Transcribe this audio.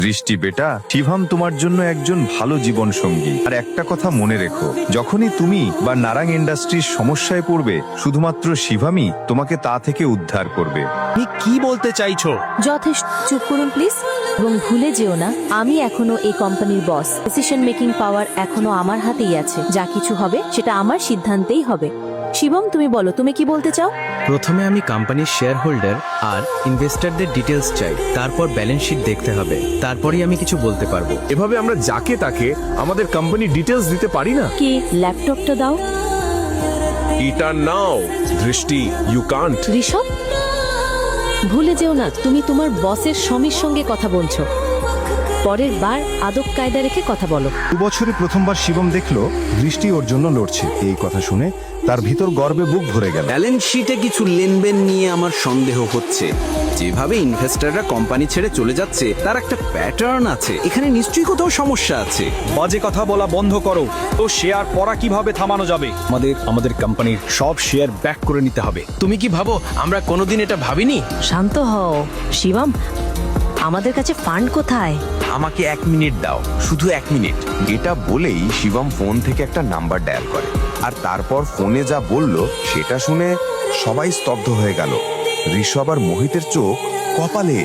দৃষ্টি বেটা, শিভাম তোমার জন্য একজন ভালো জীবন সঙ্গী। আর একটা কথা মনে রেখো, যখনই তুমি বা নারাং ইন্ডাস্ট্রির সমস্যায় পড়বে, শুধুমাত্র শিভামই তোমাকে তা থেকে উদ্ধার করবে। তুমি কি বলতে চাইছো? যথেষ্ট, চুপ করুন প্লিজ। এবং ভুলে যেও না, আমি এখনো এই কোম্পানির বস। ডিসিশন মেকিং পাওয়ার এখনো আমার হাতেই আছে। যা কিছু হবে সেটা আমার সিদ্ধান্তেই হবে। শিবম, তুমি বলো, তুমি কি বলতে চাও? প্রথমে আমি কোম্পানির শেয়ার হোল্ডার আর ইনভেস্টরদের ডিটেলস চাই, তারপর ব্যালেন্স শিট দেখতে হবে, তারপরেই আমি কিছু বলতে পারবো। এভাবে আমরা যাকে তাকে আমাদের কোম্পানির ডিটেলস দিতে পারি না। কি ল্যাপটপটা দাও। এটা নাও দৃষ্টি, ইউ কান্ট। ঋষভ, ভুলে যেও না, তুমি তোমার বসের স্বামীর সঙ্গে কথা বলছো। পরের বার আদব কায়দা রেখে কথা বলো। 2 বছরে প্রথমবার শিবম দেখলো দৃষ্টি ওর জন্য লড়ছে। এই কথা শুনে তার ভিতর গর্বে বুক ভরে গেল। ব্যালেন্স শিটে কিছু লেনদেন নিয়ে আমার সন্দেহ হচ্ছে। যেভাবে ইনভেস্টররা কোম্পানি ছেড়ে চলে যাচ্ছে তার একটা প্যাটার্ন আছে। এখানে নিশ্চয়ই কোথাও সমস্যা আছে। বাজে কথা বলা বন্ধ করো। তো শেয়ার পড়া কিভাবে থামানো যাবে? আমাদের কোম্পানির সব শেয়ার ব্যাক করে নিতে হবে। তুমি কি ভাবো আমরা কোনোদিন এটা ভাবিনি? শান্ত হও শিবম, আমাদের কাছে ফান্ড কোথায়? আমাকে 1 মিনিট দাও, শুধু 1 মিনিট। এটা বলেই শিবম ফোন থেকে একটা নাম্বার ডায়াল করে, আর তারপর ফোনে যা বলল সেটা শুনে সবাই স্তব্ধ হয়ে গেল। ঋষভ আর মোহিতের চোখ কপালে।